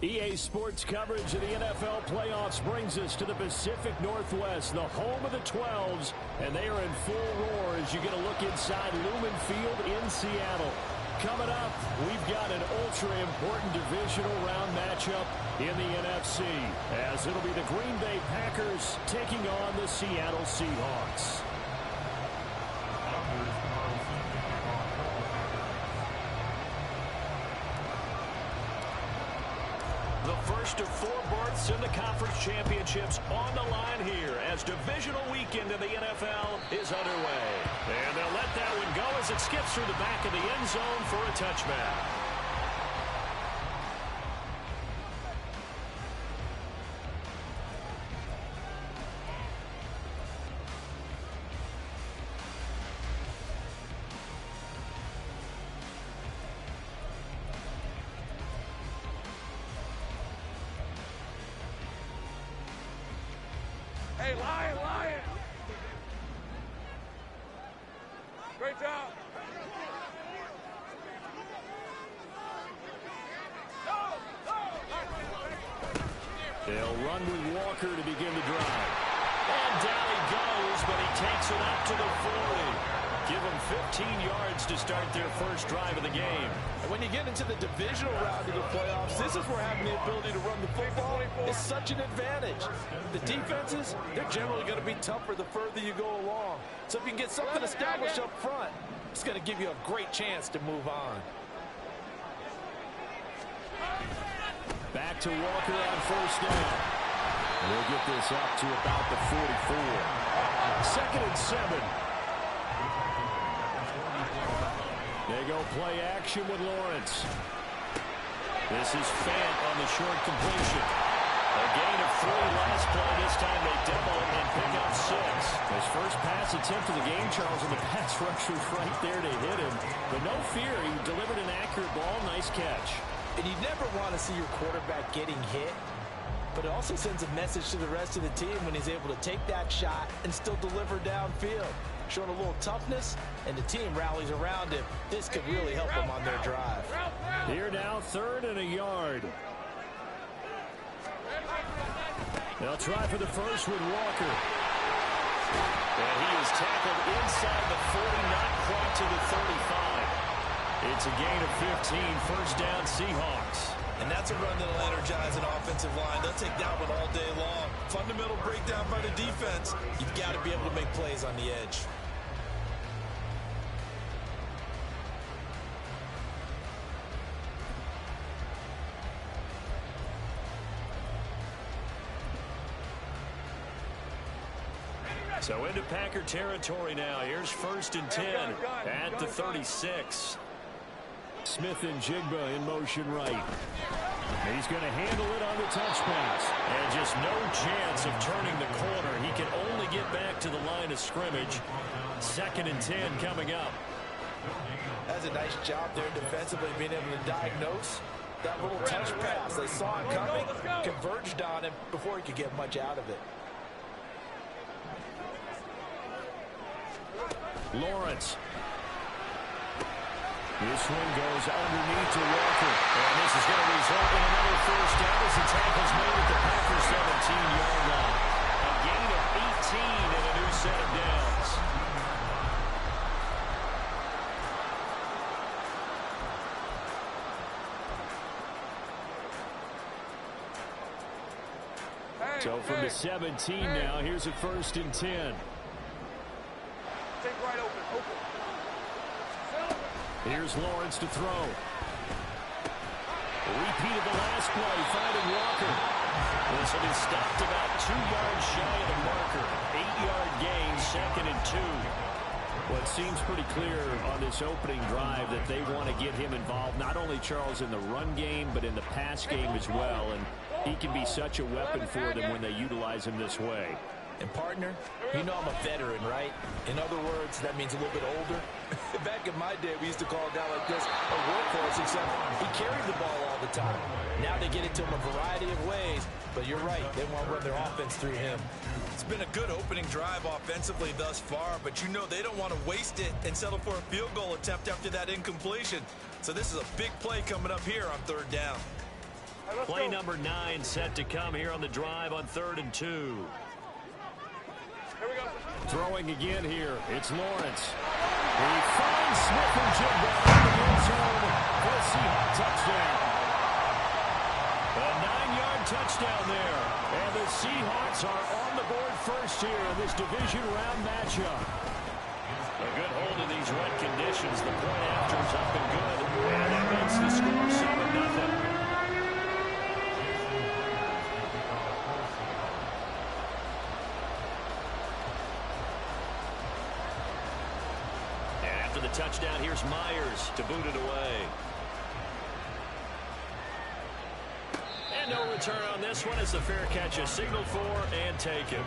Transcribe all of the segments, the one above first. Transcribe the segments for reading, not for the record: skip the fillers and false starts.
EA Sports coverage of the NFL playoffs brings us to the Pacific Northwest, the home of the 12s, and they are in full roar as you get a look inside Lumen Field in Seattle. Coming up, we've got an ultra-important divisional round matchup in the NFC, as it'll be the Green Bay Packers taking on the Seattle Seahawks. The first of 4 berths in the conference championships on the line here as divisional weekend in the NFL is underway. And they'll let that one go as it skips through the back of the end zone for a touchback. Hey, Lion! Great job. They'll run with Walker to begin the drive. And down he goes, but he takes it up to the 40. Give them 15 yards to start their first drive of the game. And when you get into the divisional round of the playoffs, this is where having the ability to run the football is such an advantage. The defenses, they're generally going to be tougher the further you go along. So if you can get something established up front, it's going to give you a great chance to move on. Back to Walker on first down. We'll get this up to about the 44. 2nd and 7. They go play action with Lawrence. This is Fant on the short completion. A gain of 3 last play. This time they double it and pick up 6. His first pass attempt of the game, Charles, and the pass rusher's right there to hit him. But no fear, he delivered an accurate ball. Nice catch. And you never want to see your quarterback getting hit, but it also sends a message to the rest of the team when he's able to take that shot and still deliver downfield. Showing a little toughness, and the team rallies around him. This could really help them on their drive. Here now, 3rd and a yard. They'll try for the first with Walker. And he is tackled inside the 40, not quite to the 35. It's a gain of 15, first down Seahawks. And that's a run that'll energize an offensive line. They'll take that one all day long. Fundamental breakdown by the defense. You've got to be able to make plays on the edge. So into Packer territory now. Here's 1st and 10 at the 36. Smith and Jigba in motion right. He's going to handle it on the touch pass. And just no chance of turning the corner. He can only get back to the line of scrimmage. 2nd and 10 coming up. That's a nice job there defensively, being able to diagnose that little touch pass. They saw it coming, converged on him before he could get much out of it. Lawrence. This one goes underneath to Walker. And this is going to result in another first down as the tackle's made at the Packers 17-yard line. A gain of 18 and a new set of downs. So from the 17 now, here's a 1st and 10. Take right open. Here's Lawrence to throw. Repeat of the last play, finding Walker. This will be stopped about 2 yards shy of the marker. 8-yard gain, 2nd and 2. Well, it seems pretty clear on this opening drive that they want to get him involved, not only, Charles, in the run game, but in the pass game as well. And he can be such a weapon for them when they utilize him this way. And partner, you know I'm a veteran, right? In other words, that means a little bit older. Back in my day, we used to call a guy like this a workhorse, except he carried the ball all the time. Now they get it to him a variety of ways, but you're right, they want to run their offense through him. It's been a good opening drive offensively thus far, but you know they don't want to waste it and settle for a field goal attempt after that incompletion. So this is a big play coming up here on 3rd down. Play number 9 set to come here on the drive on 3rd and 2. Here we go. Throwing again here. It's Lawrence. He finds Smith and Jigba in the end zone for a Seahawks touchdown. A 9-yard touchdown there. And the Seahawks are on the board first here in this division round matchup. A good hold in these wet conditions. The point after is up and good. And that makes the score 7-0. After the touchdown, here's Myers to boot it away. And no return on this one as the fair catch is signaled for and taken.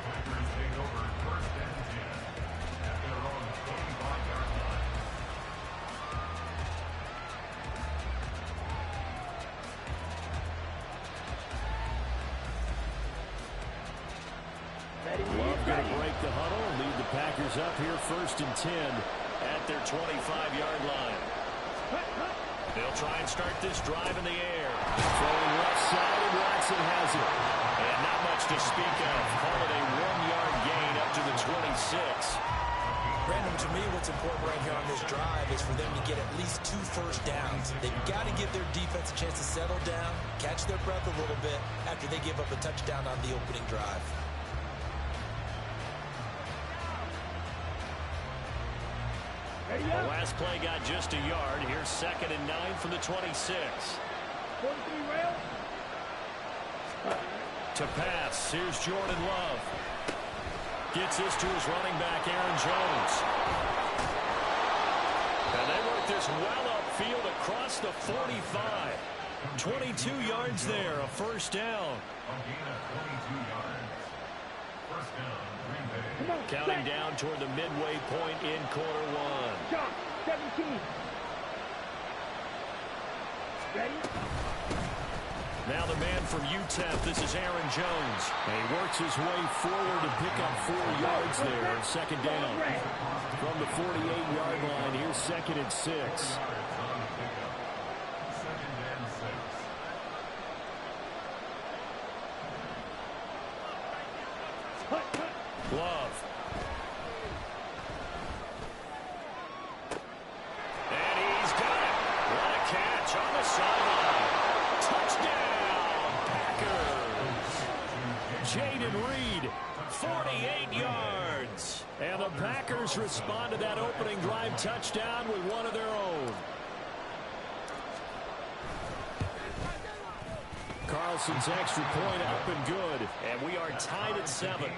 Love going to break the huddle, lead the Packers up here 1st and 10 at their 25-yard line. They'll try and start this drive in the air. Throwing left side, and Watson has it. And not much to speak of. Call it a 1-yard gain up to the 26. Brandon, to me, what's important right here on this drive is for them to get at least 2 first downs. They've got to give their defense a chance to settle down, catch their breath a little bit after they give up a touchdown on the opening drive. The last play got just a yard. Here's 2nd and 9 from the 26. To pass, here's Jordan Love. Gets this to his running back, Aaron Jones. And they work this well upfield across the 45. 22 yards there, a first down. Counting down toward the midway point in quarter 1. 17. Ready? Now the man from UTEP, this is Aaron Jones. And he works his way forward to pick up 4 yards there, 2nd down. From the 48-yard line, here's 2nd and 6. Love. And he's got it. What a catch on the sideline. Touchdown, Packers. Jaden Reed, 48 yards. And the Packers respond to that opening drive touchdown with one of their own. Carlson's extra point up and good. And we are tied at 7.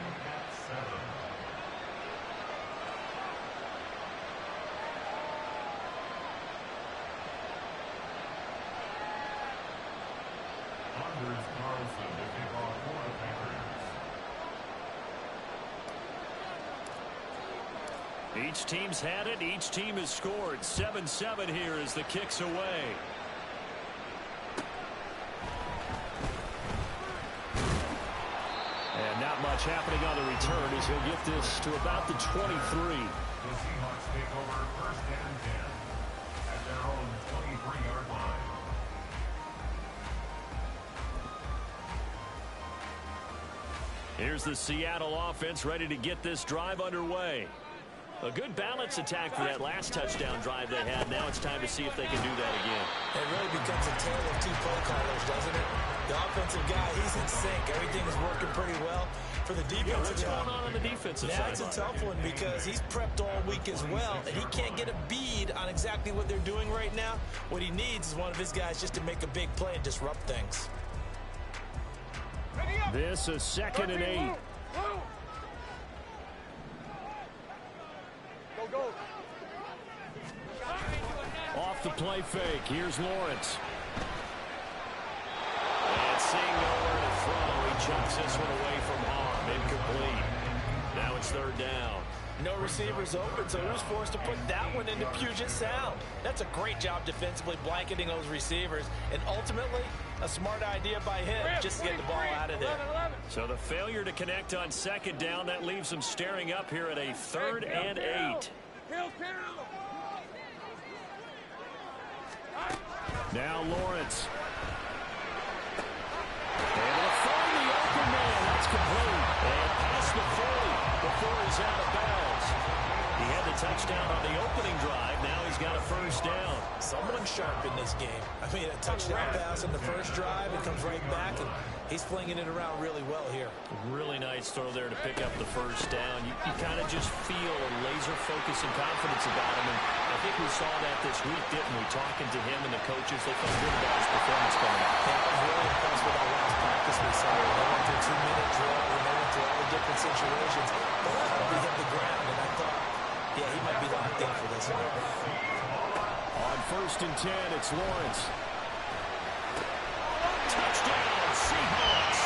Each team's had it. Each team has scored. 7-7 here as the kick's away. And not much happening on the return as he'll get this to about the 23. The Seahawks take over 1st and 10 at their own 23-yard line. Here's the Seattle offense ready to get this drive underway. A good balance attack for that last touchdown drive they had. Now it's time to see if they can do that again. It really becomes a tale of 2 play callers, doesn't it? The offensive guy, he's in sync. Everything is working pretty well. For the defensive guy, what's going on the defensive side? That's a tough one because he's prepped all week as well, and he can't get a bead on exactly what they're doing right now. What he needs is one of his guys just to make a big play and disrupt things. This is 2nd and 8. Go. Off the play fake. Here's Lawrence. And seeing nowhere to throw, he chucks this one away from harm. Incomplete. Now it's 3rd down. No receivers open, so he was forced to put that one into Puget Sound. That's a great job defensively blanketing those receivers, and ultimately a smart idea by him just to get the ball out of there. So the failure to connect on 2nd down, that leaves them staring up here at a 3rd and 8. Now Lawrence. touchdown on the opening drive. Now he's got a first down. Someone sharp in this game. I mean, a touchdown pass in the first drive. It comes right back, and he's flinging it around really well here. Really nice throw there to pick up the first down. You kind of just feel a laser focus and confidence about him. And I think we saw that this week, didn't we? Talking to him and the coaches, they felt good about his performance coming out. Yeah, I was really impressed with our last practice we saw. They went through 2-minute drill, and they went through all the different situations. But we hit the ground, and I thought, yeah, he might be locked in for this one. On 1st and 10, it's Lawrence. Touchdown, Seahawks.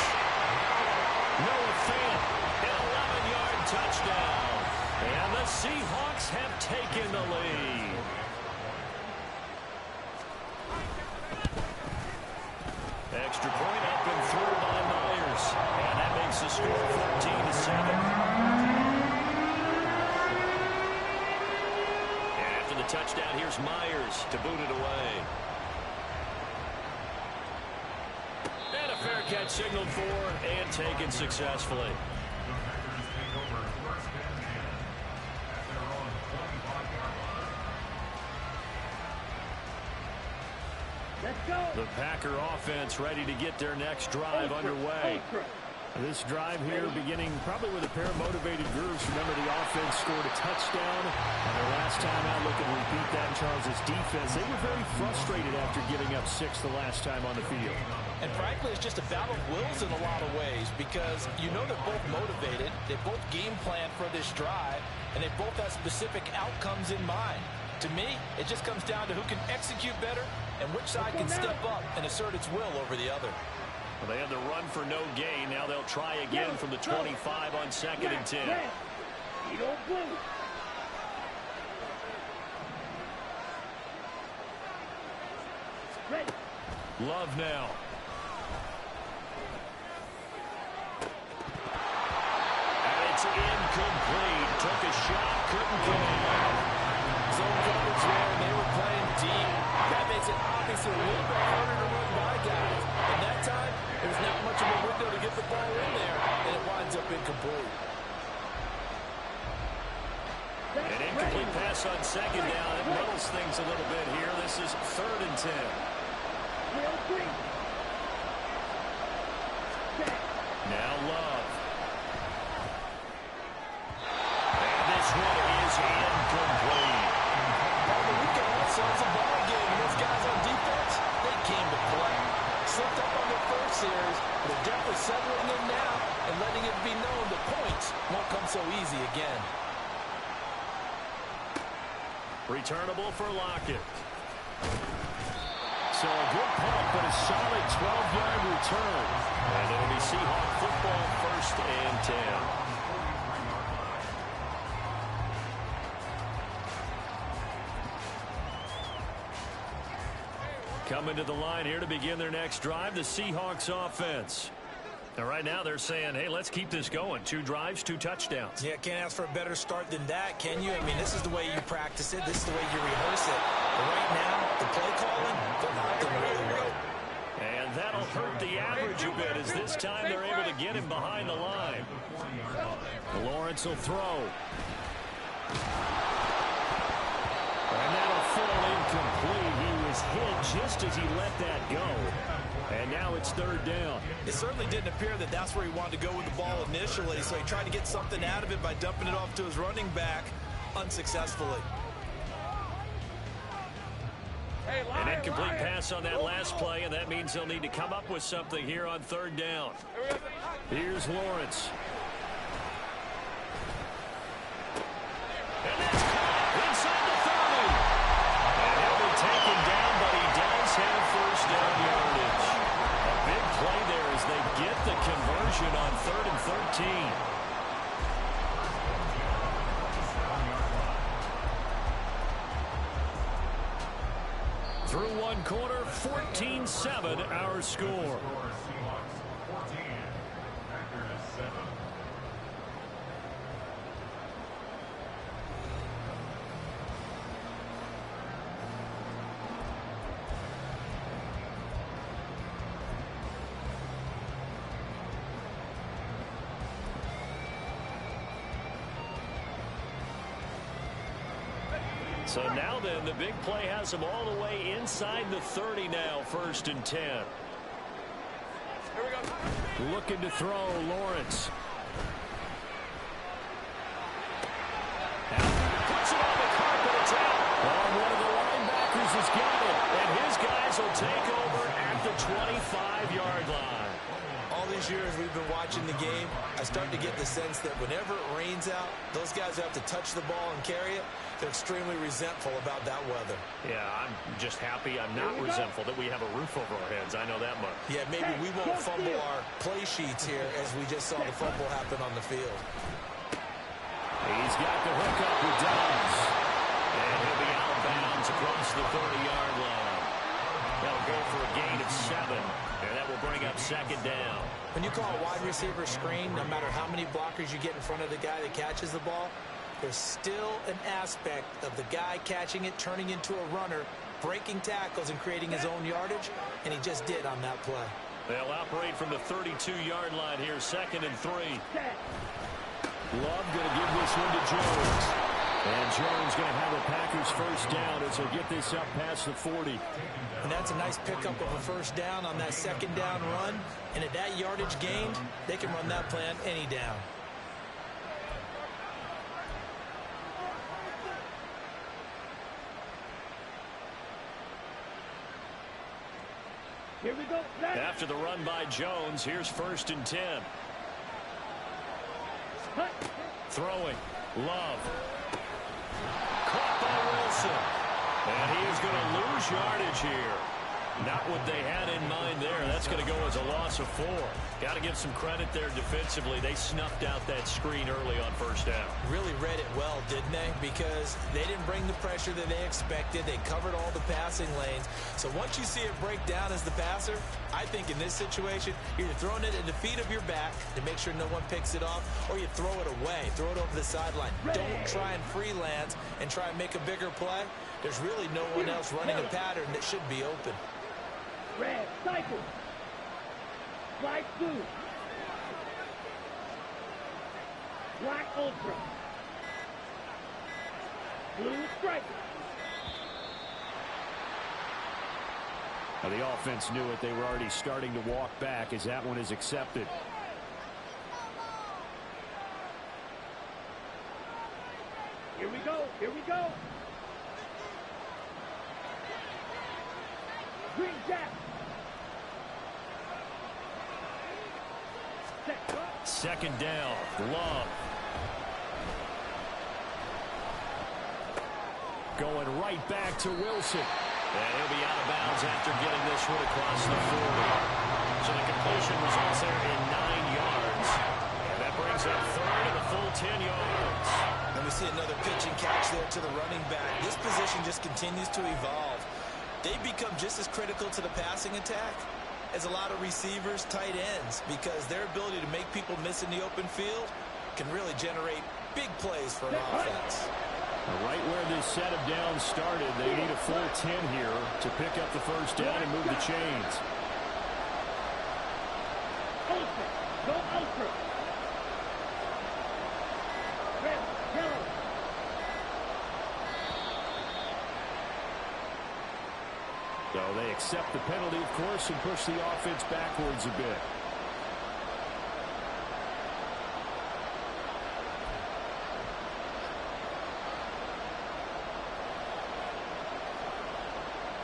Noah Fant, an 11-yard touchdown. And the Seahawks have taken the lead. Extra point up and through by Myers. And that makes the score 14-7. Touchdown. Here's Myers to boot it away. And a fair catch signaled for and taken successfully. Let's go. The Packer offense ready to get their next drive underway. This drive here beginning probably with a pair of motivated groups. Remember, the offense scored a touchdown. And their last time out, looking to repeat that in Charles' defense. They were very frustrated after giving up 6 the last time on the field. And frankly, it's just a battle of wills in a lot of ways because you know they're both motivated. They both game plan for this drive, and they both have specific outcomes in mind. To me, it just comes down to who can execute better and which side can step up and assert its will over the other. Well, they had the run for no gain. Now they'll try again from the 25 on 2nd and 10. You don't blue. Ready. Love now. And it's incomplete. Took a shot, couldn't get it. Zone coverage there, and they were playing deep. That makes it obviously a little bit harder to run by guys. And that time, there's not much of a window to get the ball in there, and it winds up incomplete. An incomplete pass on 2nd down. It muddles things a little bit here. This is 3rd and 10. Now Love. And this one is incomplete. We got ourselves a ball game, and those guys on defense, they came to play. Slipped up on their first series, but they're definitely settling in now and letting it be known the points won't come so easy again. Returnable for Lockett. So a good punt, but a solid 12-yard return. And it'll be Seahawk football, 1st and 10. Coming to the line here to begin their next drive, the Seahawks offense. Now, right now, they're saying, hey, let's keep this going. 2 drives, 2 touchdowns. Yeah, can't ask for a better start than that, can you? I mean, this is the way you practice it. This is the way you rehearse it. But right now, the play calling, they're not doing really well. And that'll hurt the average a bit as this time they're able to get him behind the line. Lawrence will throw. And that'll fall incomplete. He was hit just as he let that go. And now it's 3rd down. It certainly didn't appear that that's where he wanted to go with the ball initially, so he tried to get something out of it by dumping it off to his running back unsuccessfully. An incomplete pass on that last play, and that means they'll need to come up with something here on 3rd down. Here's Lawrence. And that's caught inside the 30. And he'll be taken down, but he does have 1st down yardage. A big play there as they get the conversion on 3rd and 13. Through one quarter, 14-7 our score. So now then, the big play has them all the way inside the 30 now, 1st and 10. Here we go. Looking to throw, Lawrence. Puts it on the carpet, it's out. Oh, one of the linebackers has got it, and his guys will take over at the 25-yard line. All these years we've been watching the game, I start to get the sense that whenever it rains out, those guys who have to touch the ball and carry it, they're extremely resentful about that weather. Yeah, I'm just happy I'm not resentful that we have a roof over our heads. I know that much. Yeah, maybe we won't fumble our play sheets here as we just saw the fumble happen on the field. He's got the hook up with Dobbs. And he'll be out of bounds across the 30-yard line. They'll go for a gain of 7, and that will bring up 2nd down. When you call a wide receiver screen, no matter how many blockers you get in front of the guy that catches the ball, there's still an aspect of the guy catching it, turning into a runner, breaking tackles and creating his own yardage, and he just did on that play. They'll operate from the 32-yard line here, 2nd and 3. Love going to give this one to Jones. And Jones going to have the Packers 1st down as they get this up past the 40. And that's a nice pickup of a 1st down on that 2nd down run. And at that yardage gained, they can run that plan any down. Here we go. After the run by Jones, here's 1st and 10. Throwing. Love. Caught by Wilson. And he is going to lose yardage here. Not what they had in mind there. That's going to go as a loss of 4. Got to give some credit there defensively. They snuffed out that screen early on 1st down. Really read it well, didn't they? Because they didn't bring the pressure that they expected. They covered all the passing lanes. So once you see it break down as the passer, I think in this situation, you're either throwing it at the feet of your back to make sure no one picks it off, or you throw it away, throw it over the sideline. Don't try and freelance and try and make a bigger play. There's really no one else running a pattern that should be open. Red, cycle. Black, blue. Black, ultra. Blue, striker. Now the offense knew it. They were already starting to walk back as that one is accepted. Here we go. Here we go. Green Jack. 2nd down. Love. Going right back to Wilson. And he'll be out of bounds after getting this one across the 40. So the completion results there in 9 yards. And that brings up 3rd and a full 10 yards. And we see another pitch and catch there to the running back. This position just continues to evolve. They become just as critical to the passing attack as a lot of receivers, tight ends, because their ability to make people miss in the open field can really generate big plays for an offense. Right where this set of downs started, they need a full 10 here to pick up the 1st down and move the chains. Ultra. Go ultra. Red, yellow. So they accept the penalty, of course, and push the offense backwards a bit.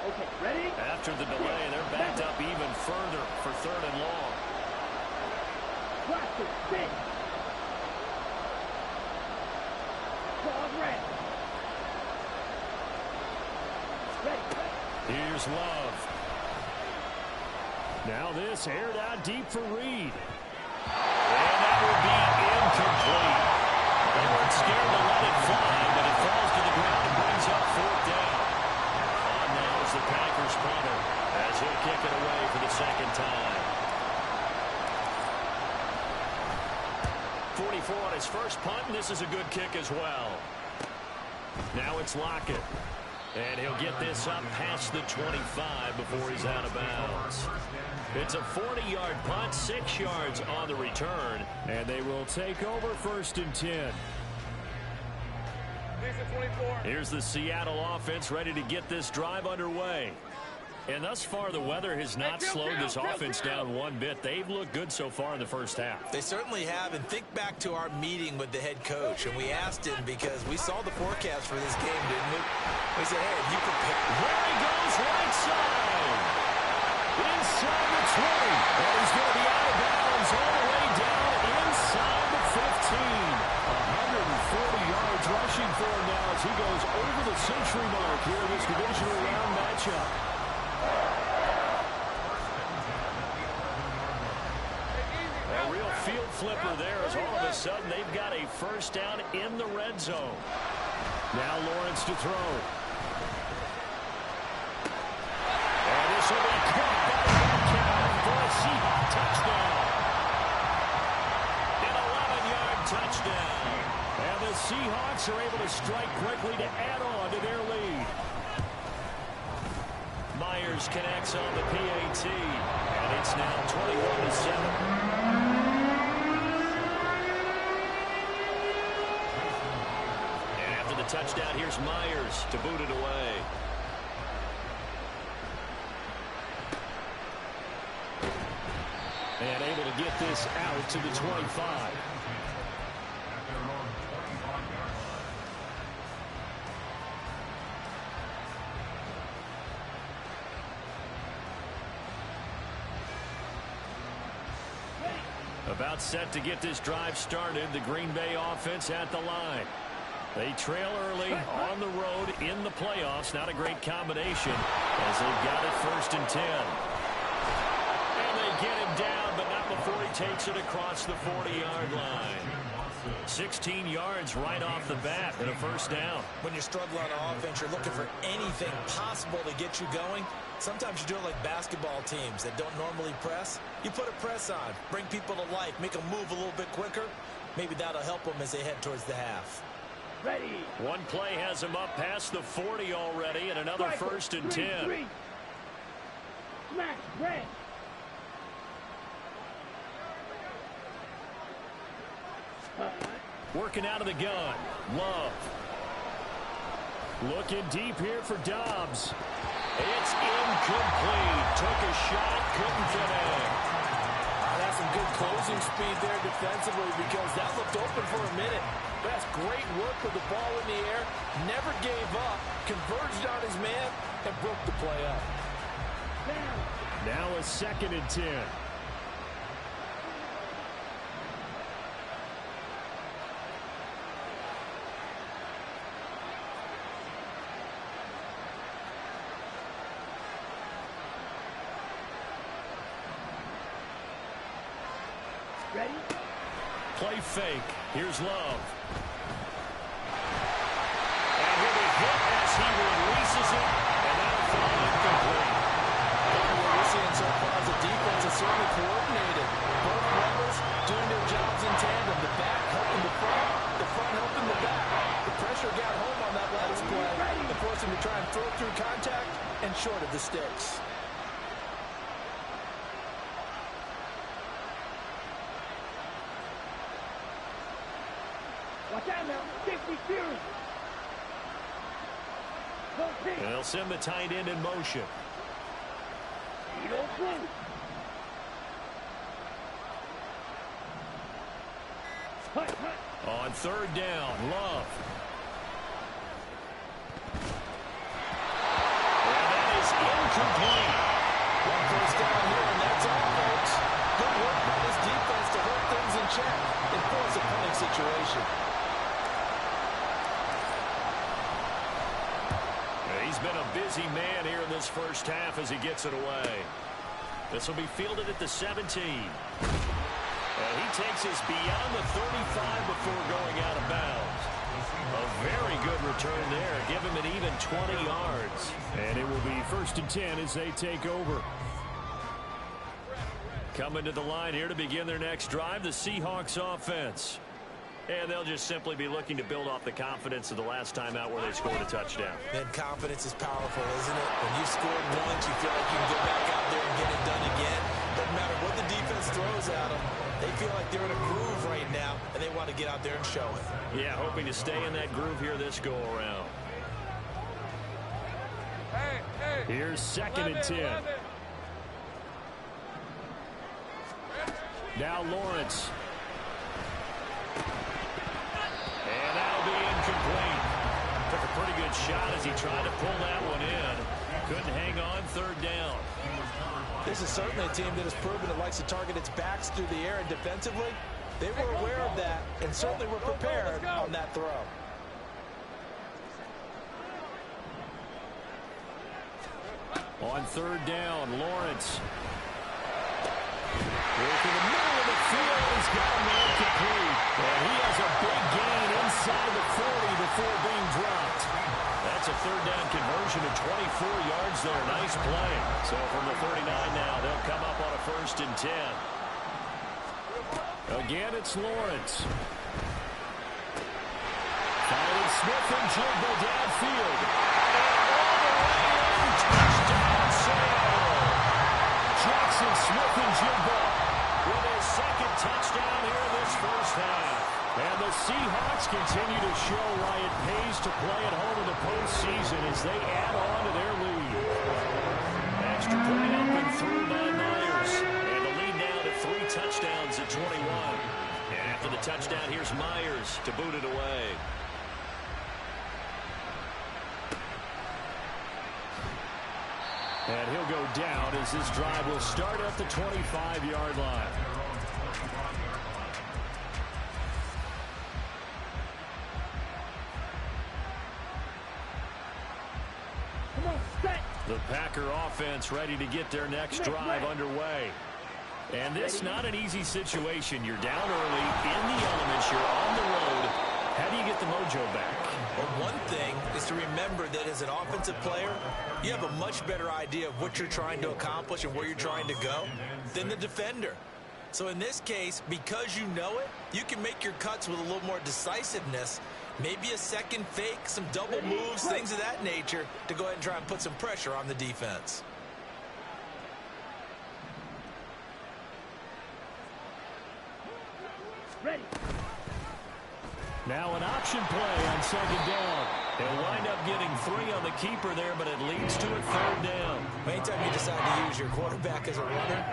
Okay, ready? After the delay, they're backed up even further for 3rd and long. Plastic, big. Claw red. Ready. Here's Love. Now this aired out deep for Reed. And that will be incomplete. They weren't scared to let it fly, but it falls to the ground and brings up 4th down. On now is the Packers punter as he'll kick it away for the 2nd time. 44 on his first punt, and this is a good kick as well. Now it's Lockett. And he'll get this up past the 25 before he's out of bounds. It's a 40-yard punt, 6 yards on the return, and they will take over 1st and 10. Here's the Seattle offense ready to get this drive underway. And thus far, the weather has not slowed this offense down one bit. They've looked good so far in the first half. They certainly have. And think back to our meeting with the head coach. And we asked him because we saw the forecast for this game, didn't we? We said, hey, have you prepared? There he goes, right side. Inside the 20. And he's going to be out of bounds all the way down inside the 15. 140 yards rushing for him now as he goes over the century mark here in this divisional round matchup. A real field flipper there as all of a sudden they've got a first down in the red zone. Now Lawrence to throw. And this will be caught by Metcalf for a Seahawks touchdown. An 11-yard touchdown. And the Seahawks are able to strike quickly to add on to their lead. Myers connects on the PAT, and it's now 21-7. And after the touchdown, here's Myers to boot it away. And able to get this out to the 25. About set to get this drive started. The Green Bay offense at the line. They trail early on the road in the playoffs. Not a great combination as they've got it 1st and 10. And they get him down, but not before he takes it across the 40-yard line. 16 yards right off the bat and a first down. When you're struggling on offense, you're looking for anything possible to get you going. Sometimes you do it like basketball teams that don't normally press. You put a press on, bring people to life, make them move a little bit quicker. Maybe that'll help them as they head towards the half. Ready. One play has him up past the 40 already, and another 1st and 10. Smash, red. Working out of the gun. Love. Looking deep here for Dobbs. It's incomplete. Took a shot, couldn't get in. That's some good closing speed there defensively because that looked open for a minute. That's great work with the ball in the air. Never gave up. Converged on his man and broke the play up. Now a 2nd and 10. Ready? Play fake. Here's Love. And he'll be hit as he releases it, and that'll fall incomplete. What we're seeing so far is the defense is certainly coordinated. Both levels doing their jobs in tandem. The back helping the front helping the back. The pressure got home on that last play and forced him to try and throw through contact and short of the sticks. Watch out now. 50 series. And they'll send the tight end in motion. On 3rd down, Love. And that is incomplete. One first down here, and that's all, folks. Good work by this defense to hold things in check and force a punting situation. He's been a busy man here in this first half as he gets it away. This will be fielded at the 17. And he takes us beyond the 35 before going out of bounds. A very good return there. Give him an even 20 yards. And it will be 1st and 10 as they take over. Coming to the line here to begin their next drive, the Seahawks offense. And they'll just simply be looking to build off the confidence of the last time out where they scored a touchdown. And confidence is powerful, isn't it? When you've scored once, you feel like you can go back out there and get it done again. Doesn't matter what the defense throws at them. They feel like they're in a groove right now, and they want to get out there and show it. Yeah, hoping to stay in that groove here this go-around. Here's 2nd and 10. Now Lawrence. And that'll be incomplete. Took a pretty good shot as he tried to pull that one in. Couldn't hang on 3rd down. This is certainly a team that has proven it likes to target its backs through the air, and defensively, they were aware of that and certainly were prepared on that throw. On 3rd down, Lawrence. Working the middle of the field, he's got him incomplete. And he has a big gain inside the 40 before being dropped. That's a 3rd down conversion of 24 yards there. Nice play. So from the 39 now, they'll come up on a 1st and 10. Again, it's Lawrence. Following Smith and Jigba downfield. Touchdown, Seattle. Jackson Smith-Njigba with his 2nd touchdown here in this 1st half. And the Seahawks continue to show why it pays to play at home in the postseason as they add on to their lead. Extra point up and through by Myers. And the lead now to 3 touchdowns at 21. And after the touchdown, here's Myers to boot it away. And he'll go down as this drive will start at the 25-yard line. Come on, set. The Packer offense ready to get their next drive underway. And this not an easy situation. You're down early, in the elements, you're on the road. How do you get the mojo back? Well, one thing is to remember that as an offensive player, you have a much better idea of what you're trying to accomplish and where you're trying to go than the defender. So in this case, because you know it, you can make your cuts with a little more decisiveness, maybe a second fake, some double moves, things of that nature, to go ahead and try and put some pressure on the defense. Ready. Now an option play on 2nd down. They'll wind up getting 3 on the keeper there, but it leads to a 3rd down. Anytime you decide to use your quarterback as a runner,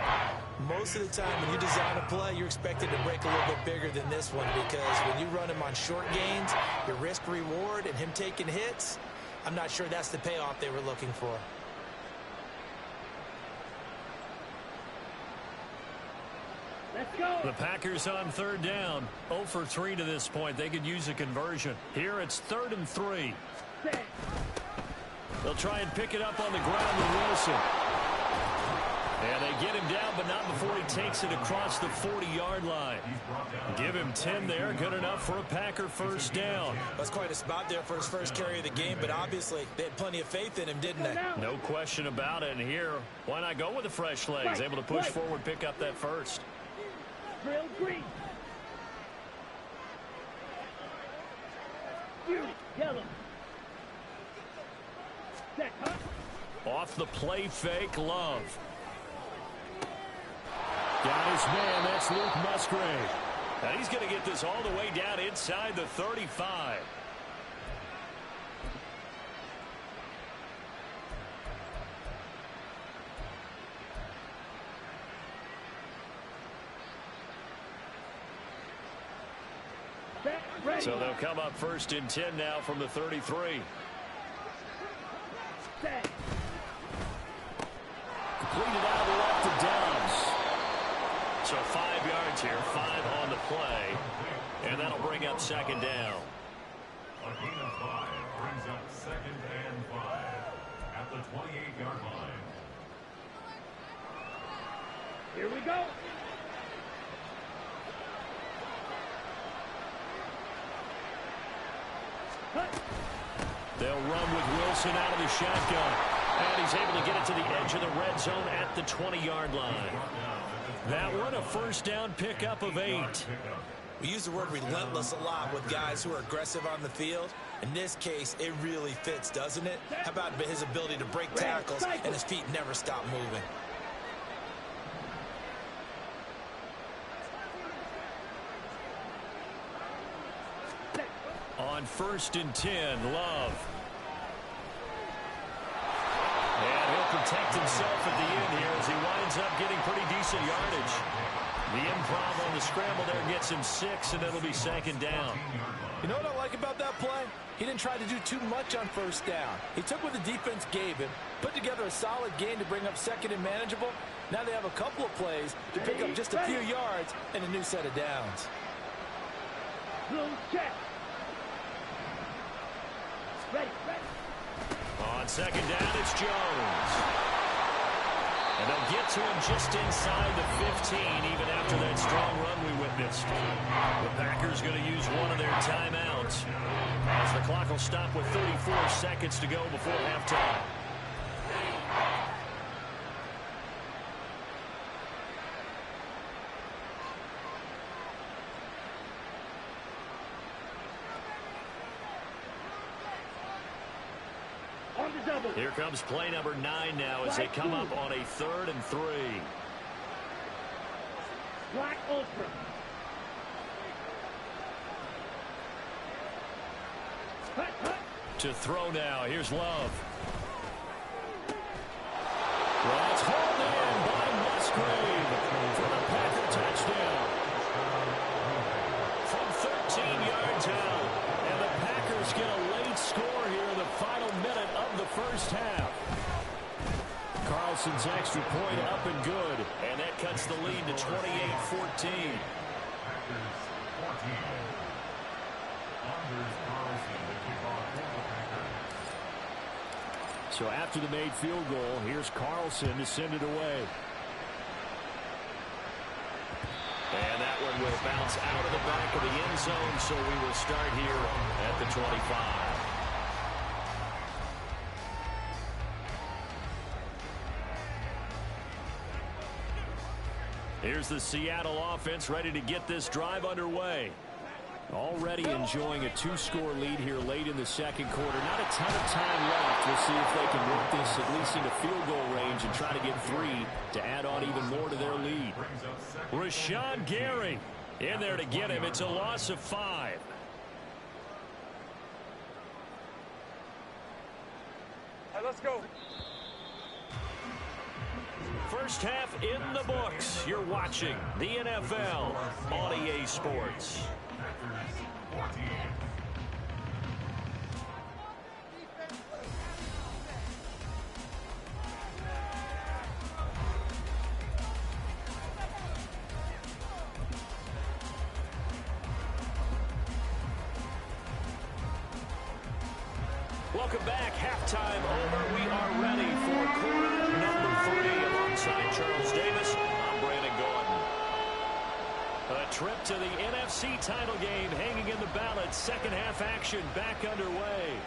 most of the time when you design a play, you're expected to break a little bit bigger than this one, because when you run him on short gains, your risk-reward and him taking hits, I'm not sure that's the payoff they were looking for. Let's go. The Packers on 3rd down. 0 for 3 to this point. They could use a conversion. Here it's 3rd and 3. Set. They'll try and pick it up on the ground with Wilson. And they get him down, but not before he takes it across the 40-yard line. Give him 10 there. Good enough for a Packer 1st down. That's quite a spot there for his first carry of the game, but obviously they had plenty of faith in him, didn't they? No question about it. And here, why not go with the fresh legs? Able to push forward, pick up that 1st. Drill green. Beauty. Yellow. Set. Huh? Off the play fake, Love. Got his man, that's Luke Musgrave. And he's going to get this all the way down inside the 35. So they'll come up 1st and 10 now from the 33. Set. Completed out left to Downs. So 5 yards here, 5 on the play. And that'll bring up 2nd down. A gain of 5 brings up 2nd and 5 at the 28-yard line. Here we go. They'll run with Wilson out of the shotgun. And he's able to get it to the edge of the red zone at the 20-yard line. That one a 1st down pickup of 8. We use the word relentless a lot with guys who are aggressive on the field. In this case, it really fits, doesn't it? How about his ability to break tackles and his feet never stop moving? on 1st and 10. Love. And he'll protect himself at the end here as he winds up getting pretty decent yardage. The improv on the scramble there gets him 6, and it'll be 2nd down. You know what I like about that play? He didn't try to do too much on 1st down. He took what the defense gave him, put together a solid gain to bring up 2nd and manageable. Now they have a couple of plays to pick up just a few yards and a new set of downs. Blue check. Ready. On 2nd down, it's Jones. And they'll get to him just inside the 15, even after that strong run we witnessed. The Packers going to use one of their timeouts, as the clock will stop with 34 seconds to go before halftime. Here comes play number 9 now as they come up on a 3rd and 3. Black ultra. To throw now. Here's Love. Well, it's hauled in by Musgrave for the Packer touchdown. From 13 yards out. And the Packers get a late score here in the final minute of the 1st half. Carlson's extra point up and good. And that cuts the lead to 28-14. So after the made field goal, here's Carlson to send it away. And that one will bounce out of the back of the end zone, so we will start here at the 25. Here's the Seattle offense ready to get this drive underway. Already enjoying a 2-score lead here late in the 2nd quarter. Not a ton of time left. We'll see if they can work this at least into field goal range and try to get 3 to add on even more to their lead. Rashawn Gary in there to get him. It's a loss of 5. All right, let's go. First half in the books. You're watching the NFL on EA Sports. Welcome back. Halftime over. We are ready for quarter number 3. Alongside Charles Davis, I'm Brandon Gordon. A trip to the NFC title game hanging in the balance. 2nd half action back underway.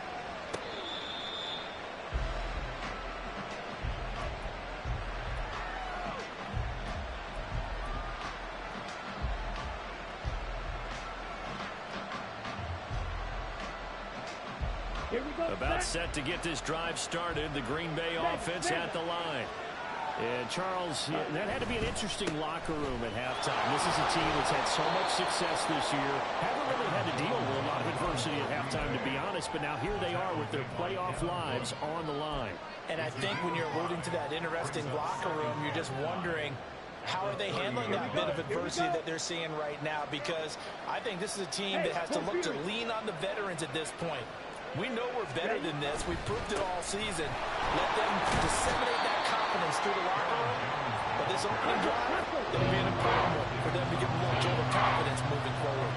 Here we go. About set to get this drive started. The Green Bay offense at the line. And Charles, that had to be an interesting locker room at halftime. This is a team that's had so much success this year. Haven't really had to deal with a lot of adversity at halftime, to be honest. But now here they are with their playoff lives on the line. And I think when you're alluding to that interesting locker room, you're just wondering, how are they handling that bit of adversity that they're seeing right now? Because I think this is a team that has to look to lean on the veterans at this point. We know we're better than this. We proved it all season. Let them disseminate that confidence through the locker room. But this opening drive, it'll be an important one for them to give them a little jolt of confidence moving forward.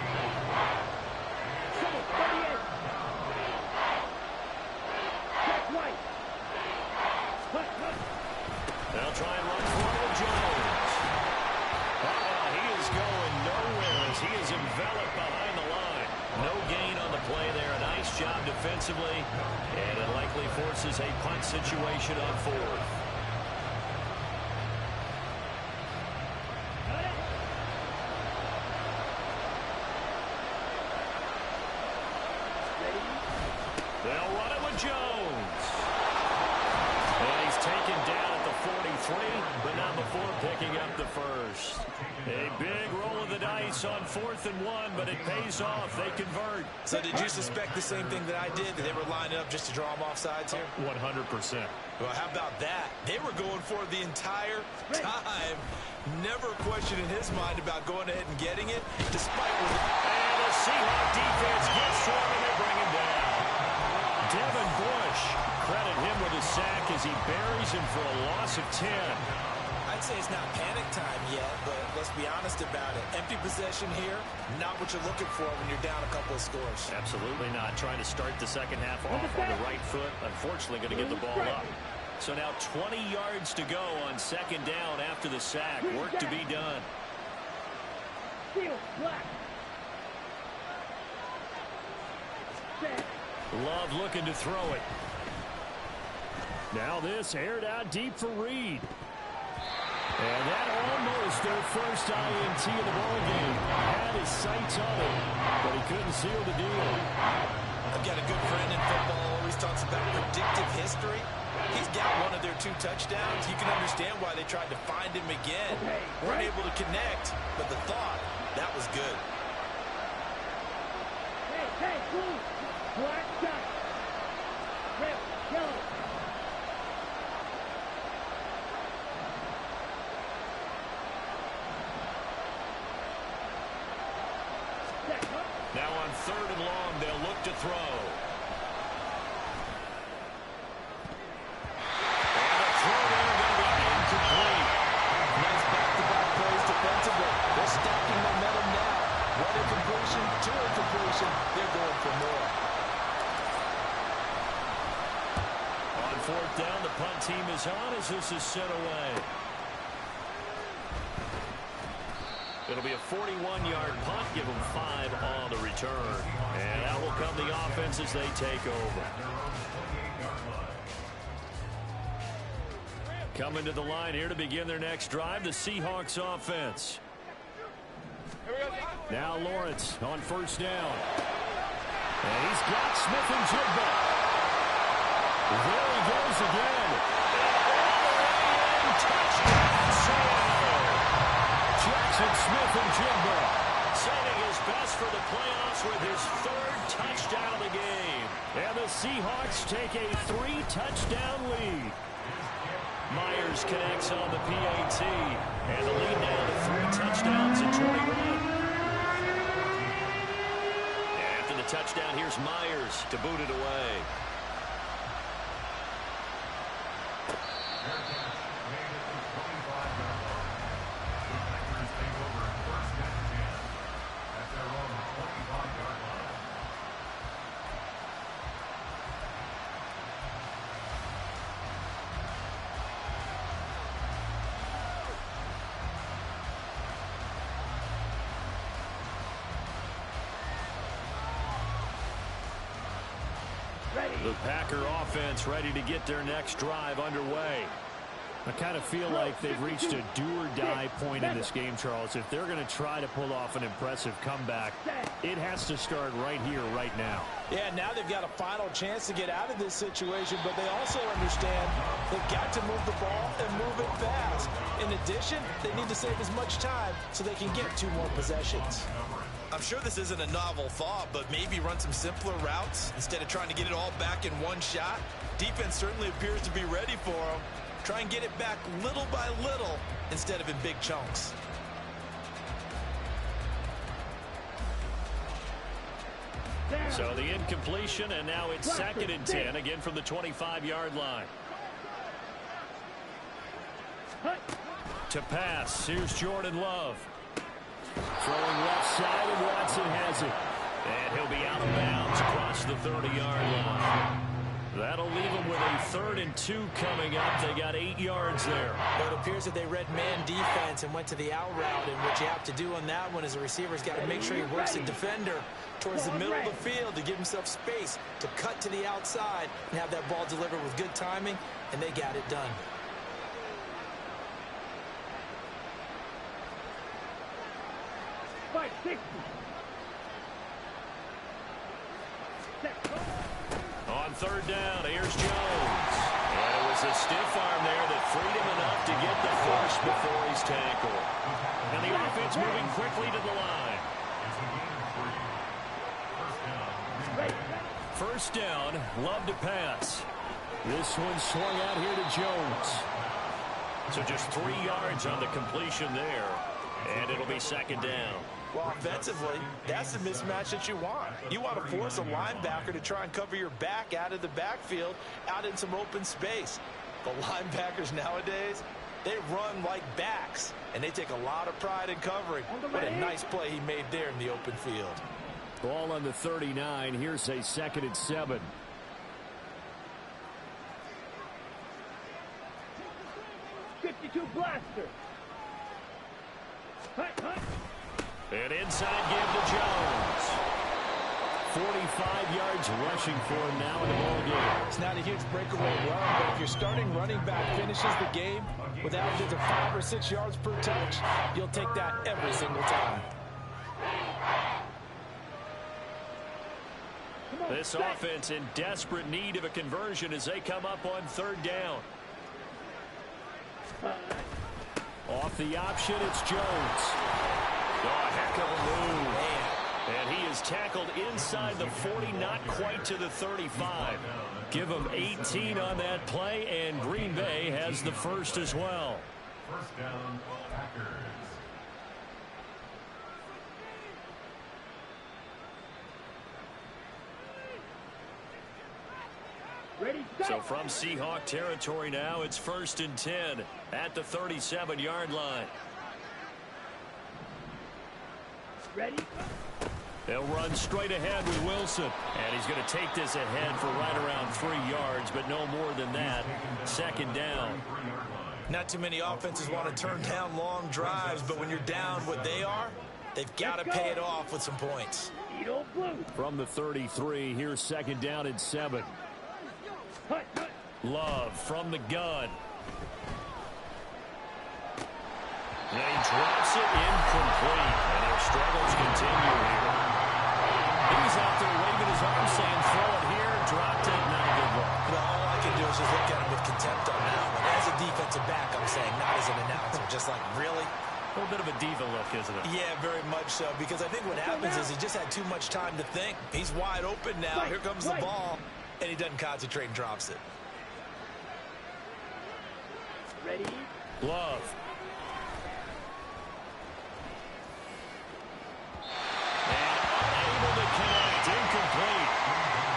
They'll try and run forward, Jones. He is going nowhere as he is enveloped behind the line. No gain on the play there. A nice job defensively, and it likely forces a punt situation on 4th. They'll run it with Jones. And he's taken down at the 43. 3, but not before picking up the first. A big roll of the dice on 4th and 1, but it pays off. They convert. So did you suspect the same thing that I did, that they were lining up just to draw them off sides here? 100%. Well, how about that? They were going for it the entire time. Never a question in his mind about going ahead and getting it, despite what... And the Seahawk defense gets to him, and they bring him down. Devin Bush, credit him with a sack as he buries him for a loss of 10. I'd say it's not panic time yet, but let's be honest about it. Empty possession here, not what you're looking for when you're down a couple of scores. Absolutely not. Trying to start the second half off on the right foot. Unfortunately, going to give the ball up. So now 20 yards to go on 2nd down after the sack. Work to be done. Love looking to throw it. Now this aired out deep for Reed. And that almost their first INT of the ballgame. Had his sights on it, but he couldn't seal the deal. I've got a good friend in football, always talks about predictive history. He's got one of their 2 touchdowns. You can understand why they tried to find him again. Weren't able to connect, but the thought, that was good. Hey, blue. Black dot. Red, yellow. Now on 3rd and long, they'll look to throw. And the throw there going to be incomplete. Nice back-to-back plays defensively. They're stacking momentum now. 1 incompletion, 2 incompletion. They're going for more. On 4th down, the punt team is on as this is sent away. It'll be a 41-yard punt. Give them 5 on the return. And out will come the offense as they take over. Coming to the line here to begin their next drive, the Seahawks offense. Now Lawrence on 1st down. And he's got Smith and Jigba. There he goes again. And touchdown, Seattle. Jackson Smith and Jigba saving his best for the playoffs with his 3rd touchdown of the game. And the Seahawks take a 3-touchdown lead. Myers connects on the PAT. And the lead now to 3 touchdowns and 21. And after the touchdown, here's Myers to boot it away. The Packer offense ready to get their next drive underway. I kind of feel like they've reached a do-or-die point in this game, Charles. If they're going to try to pull off an impressive comeback, it has to start right here, right now. Yeah, now they've got a final chance to get out of this situation, but they also understand they've got to move the ball and move it fast. In addition, they need to save as much time so they can get 2 more possessions. I'm sure this isn't a novel thought, but maybe run some simpler routes instead of trying to get it all back in one shot. Defense certainly appears to be ready for them. Try and get it back little by little instead of in big chunks. So the incompletion, and now it's 2nd and 10, again from the 25-yard line. To pass, here's Jordan Love. Throwing left side, and Watson has it. And he'll be out of bounds across the 30-yard line. That'll leave them with a 3rd and 2 coming up. They got 8 yards there. But it appears that they read man defense and went to the out route. And what you have to do on that one is the receiver's got to make sure he works the defender towards the middle of the field to give himself space to cut to the outside and have that ball delivered with good timing, and they got it done. On 3rd down, here's Jones. And it was It's a stiff arm there that freed him enough to get the first before he's tackled. And the offense moving quickly to the line. First down, Love to pass. This one swung out here to Jones. So just 3 yards on the completion there. And it'll be second down. Well, offensively, that's the mismatch that you want. You want to force a linebacker to try and cover your back out of the backfield, out in some open space. The linebackers nowadays, they run like backs, and they take a lot of pride in covering. What a nice play he made there in the open field. Ball on the 39. Here's a 2nd and 7. Blaster. And inside give to Jones. 45 yards rushing for him now in the ball game. It's not a huge breakaway run, but if your starting running back finishes the game with averages of 5 or 6 yards per touch, you'll take that every single time. This offense in desperate need of a conversion as they come up on 3rd down. Off the option, it's Jones. Oh, heck of a move. And he is tackled inside the 40, not quite to the 35. Give him 18 on that play, and Green Bay has the first as well. First down, Packers. So from Seahawk territory now, it's 1st and 10 at the 37-yard line. Ready? They'll run straight ahead with Wilson. And he's going to take this ahead for right around 3 yards, but no more than that. 2nd down. Not too many offenses want to turn down long drives, but when you're down what they are, they've got to pay it off with some points. From the 33, here's 2nd down and 7. Love from the gun. And he drops it incomplete. And their struggles continue here. He's out there waving his arm saying, throw it here, dropped it, not a good look. Well, all I can do is just look at him with contempt on that one. As a defensive back, I'm saying, not as an announcer. Just like, really? A little bit of a diva look, isn't it? Yeah, very much so. Because I think what happens is he just had too much time to think. He's wide open now. Here comes the ball. And he doesn't concentrate and drops it. Ready? Love. And unable to connect. Incomplete.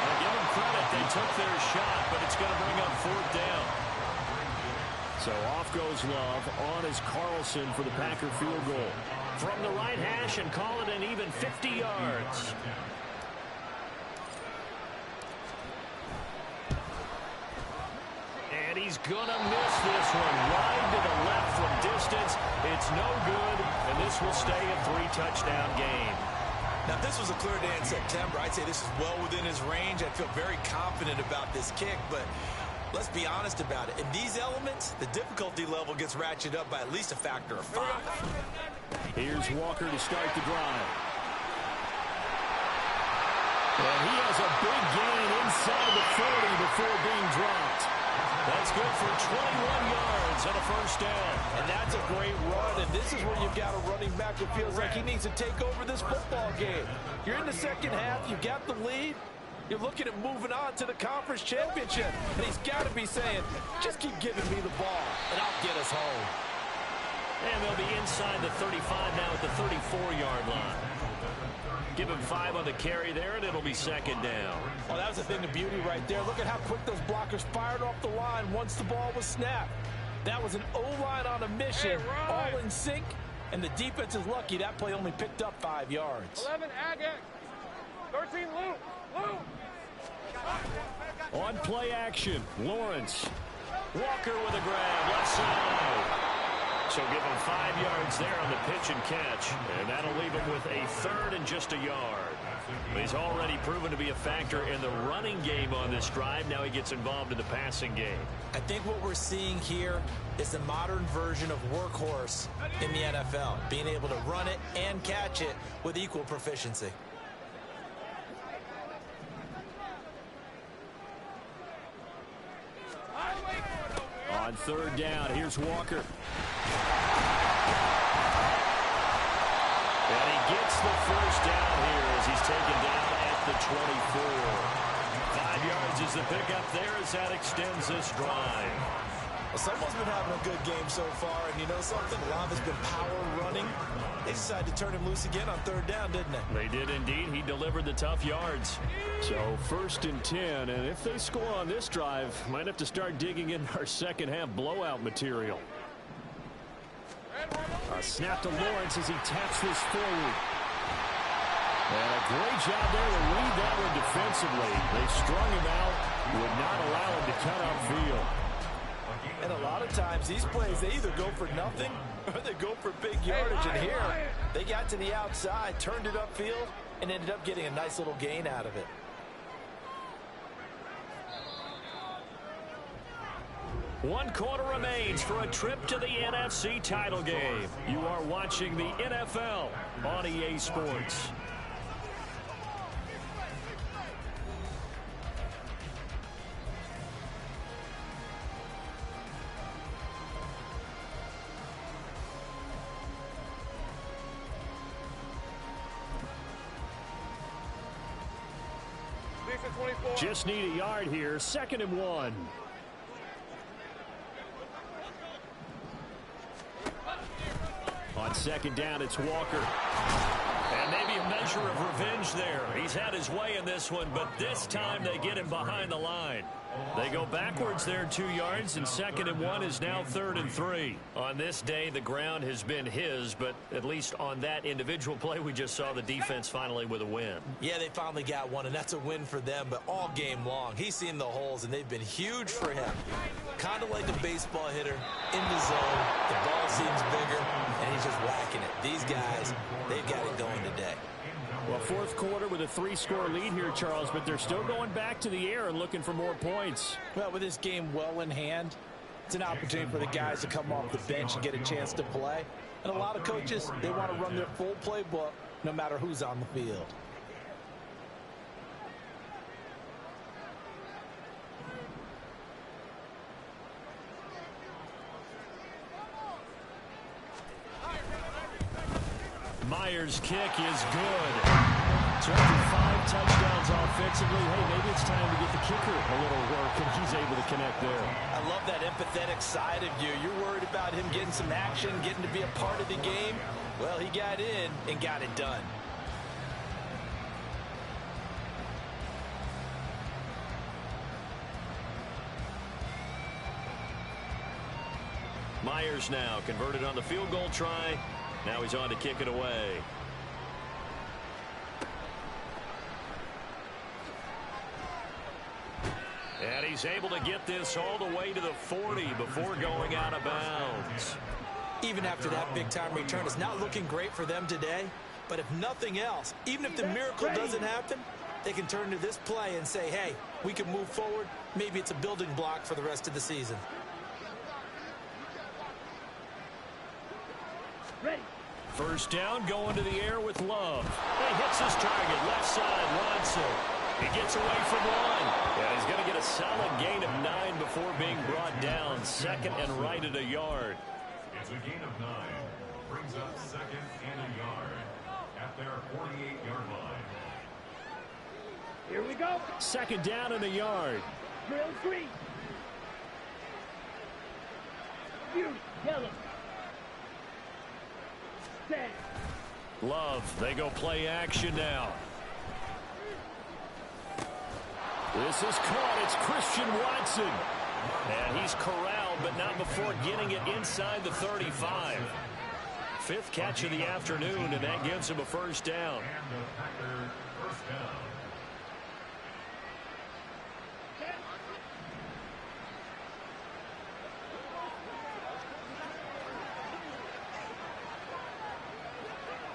I'll give them credit. They took their shot, but it's going to bring up 4th down. So off goes Love. On is Carlson for the Packer field goal. From the right hash and call it an even 50 yards. And he's going to miss this one. Wide to the left from distance. It's no good, and this will stay a 3-touchdown game. Now, if this was a clear day in September, I'd say this is well within his range. I'd feel very confident about this kick, but let's be honest about it. In these elements, the difficulty level gets ratcheted up by at least a factor of 5. Here's Walker to start the drive. And he has a big gain inside the 40 before being dropped. That's good for 21 yards and a first down. And that's a great run, and this is where you've got a running back who feels like he needs to take over this football game. You're in the second half, you've got the lead, you're looking at moving on to the conference championship, and he's got to be saying, just keep giving me the ball, and I'll get us home. And they'll be inside the 35 now at the 34-yard line. Give him 5 on the carry there, and it'll be 2nd down. Oh, that was a thing of beauty right there. Look at how quick those blockers fired off the line once the ball was snapped. That was an O-line on a mission, all in sync, and the defense is lucky that play only picked up 5 yards. 11, Agate. 13, Luke. On play action, Lawrence. Walker with a grab, left side. So give him 5 yards there on the pitch and catch, and that'll leave him with a 3rd and just a yard. He's already proven to be a factor in the running game on this drive. Now he gets involved in the passing game. I think what we're seeing here is the modern version of workhorse in the NFL, being able to run it and catch it with equal proficiency. On third down, here's Walker. And he gets the first down here as he's taken down at the 24. 5 yards is the pickup there as that extends this drive. Well, someone's been having a good game so far, and you know something? A lot has been power running. They decided to turn him loose again on third down, didn't they? They did indeed. He delivered the tough yards. So 1st and 10, and if they score on this drive, might have to start digging in our second half blowout material. A snap to Lawrence as he taps this forward. And a great job there to read that one defensively. They strung him out, would not allow him to cut upfield. And a lot of times these plays, they either go for nothing or they go for big yardage. And here, they got to the outside, turned it upfield, and ended up getting a nice little gain out of it. One quarter remains for a trip to the NFC title game. You are watching the NFL on EA Sports. Just need a yard here. 2nd and 1. On 2nd down, it's Walker. And maybe a measure of revenge there. He's had his way in this one, but this time they get him behind the line. They go backwards there 2 yards, and 2nd and 1 is now 3rd and 3. On this day, the ground has been his, but at least on that individual play, we just saw the defense finally with a win. Yeah, they finally got one, and that's a win for them, but all game long, he's seen the holes, and they've been huge for him. Kind of like a baseball hitter in the zone. The ball seems bigger, and he's just whacking it. These guys, they've got it going today. Well, 4th quarter with a 3-score lead here, Charles, but they're still going back to the air and looking for more points. Well, with this game well in hand, it's an opportunity for the guys to come off the bench and get a chance to play. And a lot of coaches, they want to run their full playbook no matter who's on the field. Myers' kick is good. So after 5 touchdowns offensively, hey, maybe it's time to get the kicker a little work, and he's able to connect there. I love that empathetic side of you. You're worried about him getting some action, getting to be a part of the game. Well, he got in and got it done. Myers now converted on the field goal try. Now he's on to kick it away. And he's able to get this all the way to the 40 before going out of bounds. Even after that big-time return, it's not looking great for them today. But if nothing else, even if the miracle doesn't happen, they can turn to this play and say, hey, we can move forward. Maybe it's a building block for the rest of the season. Ready. 1st down, going to the air with Love. He hits his target, left side, Watson. He gets away from one. And he's going to get a solid gain of 9 before being brought down. 2nd and right at a yard. It's a gain of 9. Brings up 2nd and a yard at their 48-yard line. Here we go. 2nd down and a yard. Drill 3. Beauty. Yellow. Set. Love, they go play action now. This is caught. It's Christian Watson. And he's corralled, but not before getting it inside the 35. 5th catch of the afternoon, and that gives him a 1st down. And the Packers first down.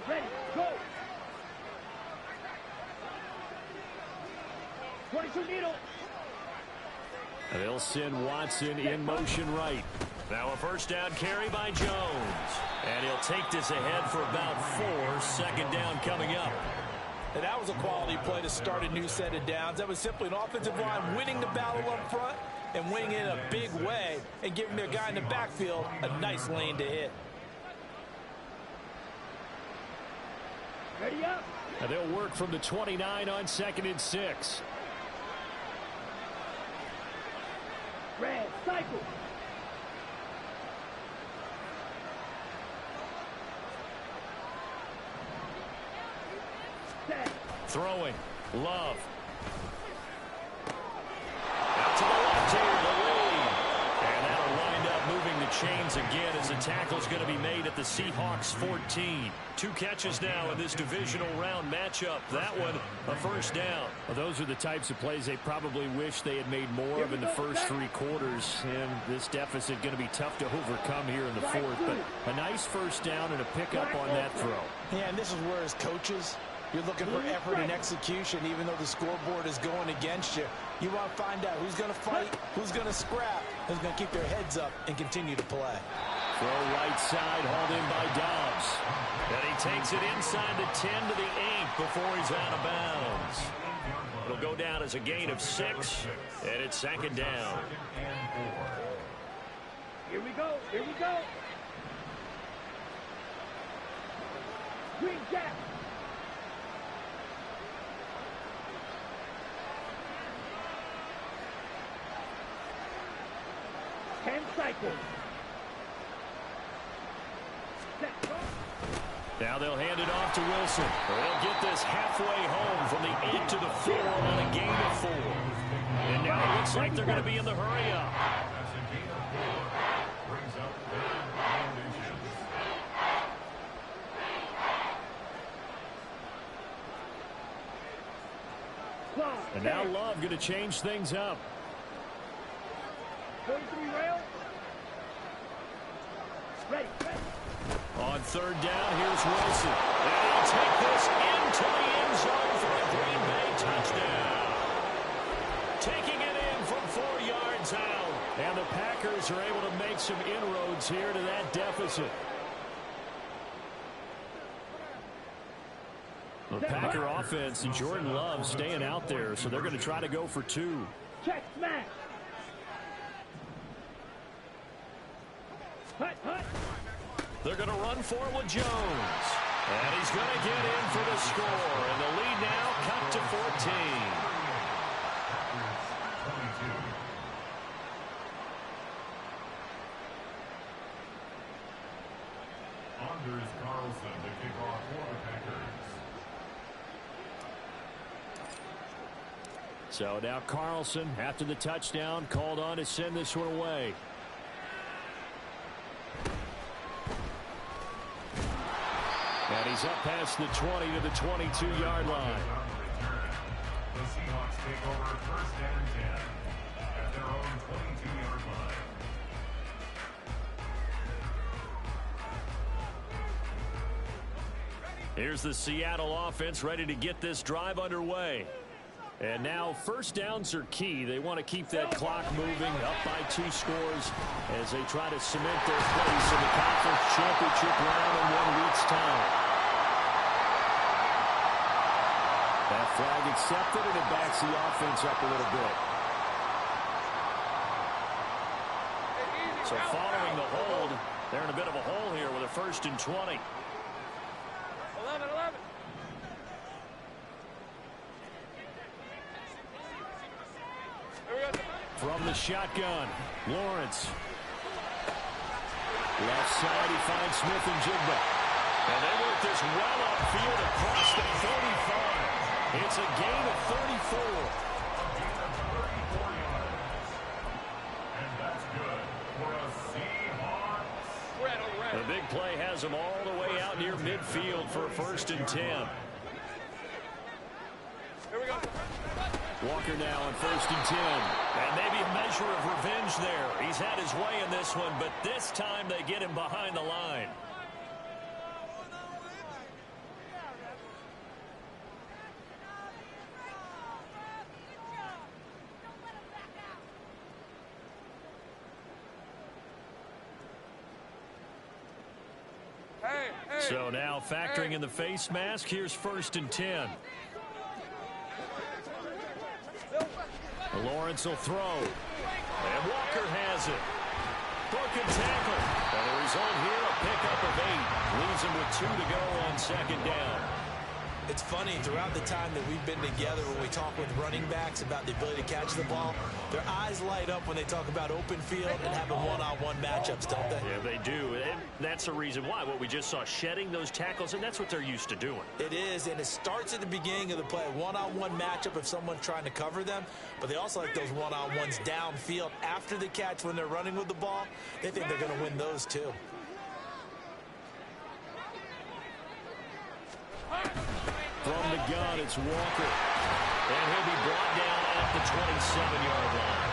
Ready. Go. 22 needle. And they'll send Watson in motion right. Now a 1st down carry by Jones. And he'll take this ahead for about 4. 2nd down coming up. And that was a quality play to start a new set of downs. That was simply an offensive line winning the battle up front and wing in a big way and giving their guy in the backfield a nice lane to hit. Ready up. And they'll work from the 29 on 2nd and 6. Red, cycle. Set. Throwing. Love. Out to the left here, the lead. And that'll wind up moving the chains again as the tackle's going to be made at the Seahawks 14. 2 catches now in this divisional round matchup. That one, a first down. Well, those are the types of plays they probably wish they had made more of in the first 3 quarters. And this deficit going to be tough to overcome here in the 4th. But a nice first down and a pickup on that throw. Yeah, and this is where as coaches, you're looking for effort and execution, even though the scoreboard is going against you. You want to find out who's going to fight, who's going to scrap, who's going to keep their heads up and continue to play. Throw right side, hauled in by Dobbs. And he takes it inside the 10 to the 8 before he's out of bounds. It'll go down as a gain of 6, and it's 2nd down. Here we go. Here we go. Green jack. Cycle. Now they'll hand it off to Wilson. They'll get this halfway home from the 8 to the 4 on a gain of 4. And now it looks like they're going to be in the hurry up. And now Love going to change things up. 43 rail. Ready. On 3rd down, here's Wilson. And he'll take this into the end zone for a Green Bay touchdown. Taking it in from 4 yards out. And the Packers are able to make some inroads here to that deficit. The Packer offense and Jordan Love staying out there, so they're going to try to go for 2. Check smash. Hut. They're going to run for it with Jones. And he's going to get in for the score. And the lead now cut to 14. Anders Carlson to kick off for the Packers. So now Carlson, after the touchdown, called on to send this one away. And he's up past the 20 to the 22-yard line. The Seahawks take over 1st and 10 at their own 22-yard line. Here's the Seattle offense ready to get this drive underway. And now 1st downs are key. They want to keep that clock moving up by 2 scores as they try to cement their place in the conference championship round in 1 week's time. That flag accepted, and it backs the offense up a little bit. So following the hold, they're in a bit of a hole here with a 1st and 20. 11. From the shotgun, Lawrence. Left side, he finds Smith and Jigba. And they work this well upfield across the 35. It's a gain of 34. And that's good for a Seahawks. The big play has them all the way out near midfield for a 1st and 10. Here we go. Walker now on 1st and 10. And maybe a measure of revenge there. He's had his way in this one, but this time they get him behind the line. So now factoring in the face mask, here's 1st and 10. Lawrence will throw. And Walker has it. Broken tackle. And the result here, a pickup of 8. Leaves him with 2 to go on second down. It's funny, throughout the time that we've been together, when we talk with running backs about the ability to catch the ball, their eyes light up when they talk about open field and having one-on-one matchups, don't they? Yeah, they do. And that's the reason why. What we just saw, shedding those tackles, and that's what they're used to doing. It is, and it starts at the beginning of the play. One-on-one matchup if someone's trying to cover them, but they also like those one-on-ones downfield after the catch when they're running with the ball. They think they're going to win those too. From the gun, it's Walker. And he'll be brought down at the 27-yard line.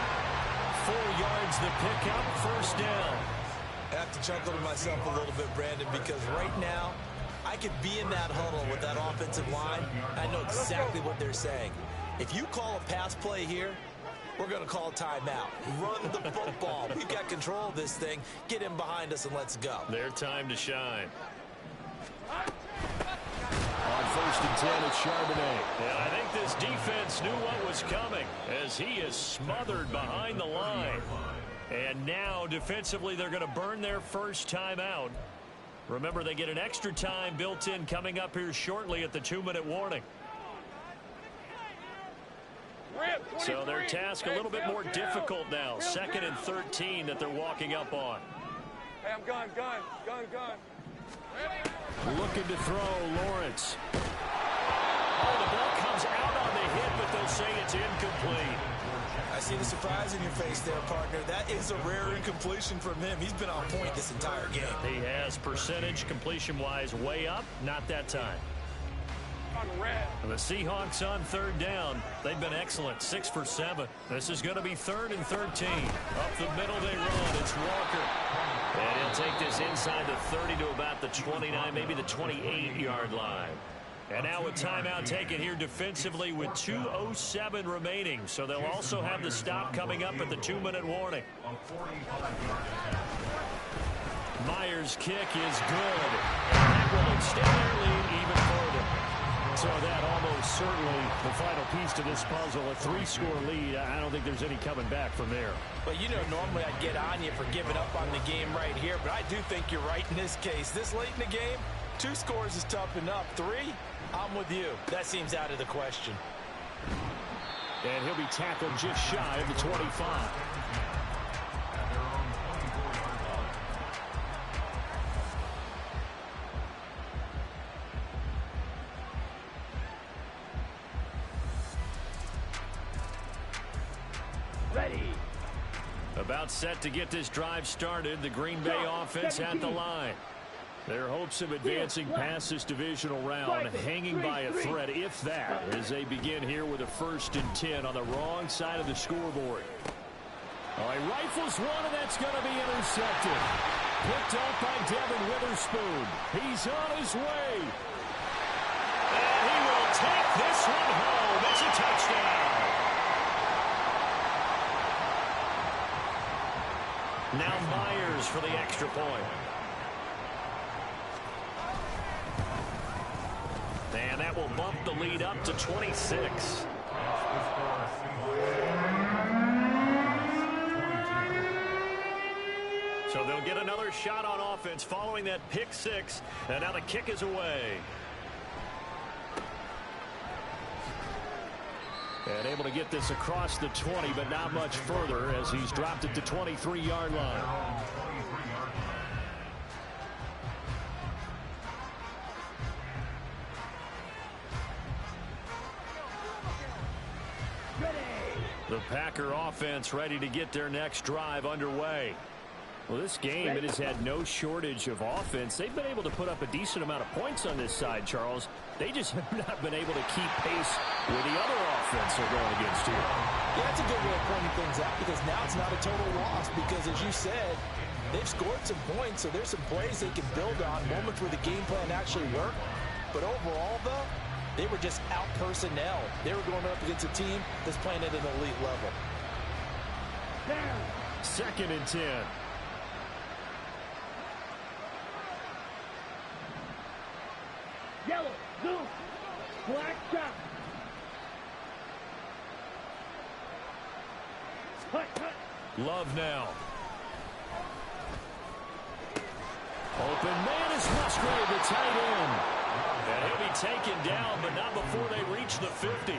4 yards the pickup, first down. I have to chuckle to myself a little bit, Brandon, because right now I could be in that huddle with that offensive line. I know exactly what they're saying. If you call a pass play here, we're going to call a timeout. Run the football. We've got control of this thing. Get him behind us and let's go. Their time to shine. On first and 10, it's Charbonnet. And I think this defense knew what was coming as he is smothered behind the line. And now, defensively, they're going to burn their first time out. Remember, they get an extra time built in coming up here shortly at the 2-minute warning. So their task a little bit more difficult now. 2nd and 13 that they're walking up on. Hey, I'm gun. Looking to throw, Lawrence. Oh, the ball comes out on the hit, but they'll say it's incomplete. I see the surprise in your face there, partner. That is a rare incompletion from him. He's been on point this entire game. He has percentage completion-wise way up, not that time. The Seahawks on 3rd down. They've been excellent, 6 for 7. This is going to be 3rd and 13. Up the middle they run. It's Walker. And he'll take this inside the 30 to about the 29, maybe the 28-yard line. And now a timeout taken here defensively with 2:07 remaining. So they'll also have the stop coming up at the 2-minute warning. Myers' kick is good. And that will extend their lead even further. So that almost certainly the final piece to this puzzle, a 3-score lead. I don't think there's any coming back from there. But you know, normally I'd get on you for giving up on the game right here, but I do think you're right in this case. This late in the game, 2 scores is tough enough. 3, I'm with you. That seems out of the question. And he'll be tackled just shy of the 25. About set to get this drive started. The Green Bay offense at the line. Their hopes of advancing past this divisional round hanging by a thread, if that, as they begin here with a 1st and 10 on the wrong side of the scoreboard. Oh, he rifles one, and that's going to be intercepted. Picked up by Devin Witherspoon. He's on his way. And he will take this one home. It's a touchdown. Now Myers for the extra point. And that will bump the lead up to 26. So they'll get another shot on offense following that pick 6. And now the kick is away. And able to get this across the 20, but not much further as he's dropped it to 23-yard line. The Packer offense ready to get their next drive underway. Well, this game, it has had no shortage of offense. They've been able to put up a decent amount of points on this side, Charles. They just have not been able to keep pace with the other offense they're going against here. Yeah, that's a good way of pointing things out because now it's not a total loss because, as you said, they've scored some points, so there's some plays they can build on, moments where the game plan actually worked. But overall, though, they were just out personnel. They were going up against a team that's playing at an elite level. 2nd and 10. Yellow, blue, black shot. Cut. Love now. Open man is Musgrave, the tight end. And he'll be taken down, but not before they reach the 50.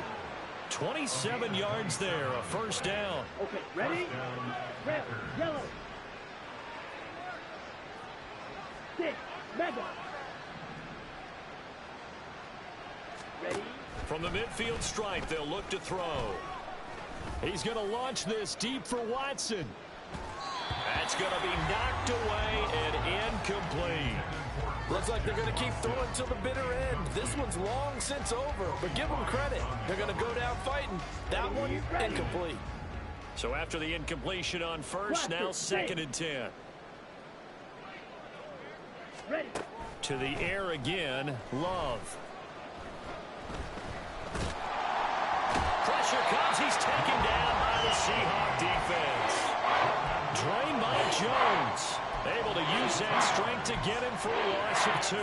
27 yards there, a first down. Okay, ready? Red, yellow. 6, mega. Ready? From the midfield stripe, they'll look to throw. He's going to launch this deep for Watson. That's going to be knocked away and incomplete. Looks like they're going to keep throwing till the bitter end. This one's long since over, but give them credit. They're going to go down fighting. That one, incomplete. So after the incompletion on first, now 2nd and 10. Ready. To the air again, Love. Pressure comes. He's taken down by the Seahawk defense. Drained by Jones. Able to use that strength to get him for a loss of 2.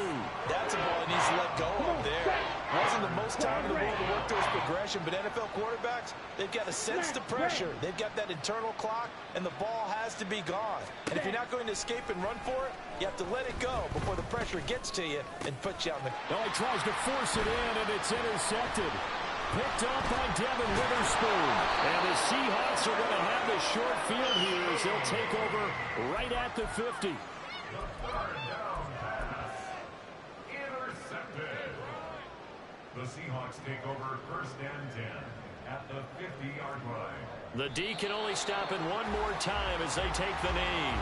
That's a ball he needs to let go of there. Wasn't the most time in the world to work through his progression, but NFL quarterbacks, they've got to sense the pressure. They've got that internal clock, and the ball has to be gone. And if you're not going to escape and run for it, you have to let it go before the pressure gets to you and puts you on the... No, he tries to force it in, and it's intercepted. Picked up by Devin Witherspoon. And the Seahawks are going to have the short field here as they'll take over right at the 50. The 3rd down pass. Intercepted. The Seahawks take over 1st and 10 at the 50-yard line. The D can only stop it one more time as they take the knee.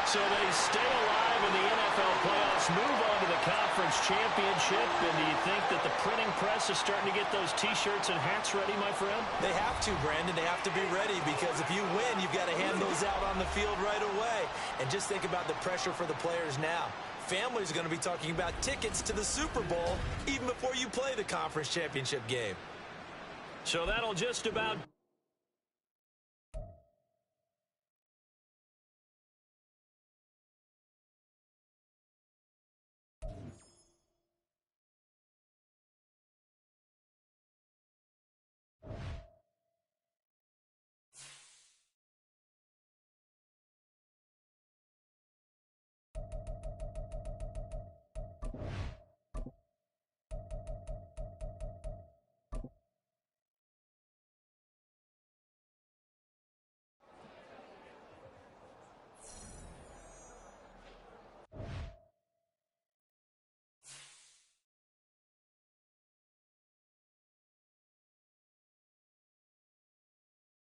So they stay alive in the NFL playoffs, move on to the conference championship. And do you think that the printing press is starting to get those T-shirts and hats ready, my friend? They have to, Brandon. They have to be ready because if you win, you've got to hand those out on the field right away. And just think about the pressure for the players now. Families are going to be talking about tickets to the Super Bowl even before you play the conference championship game. So that'll just about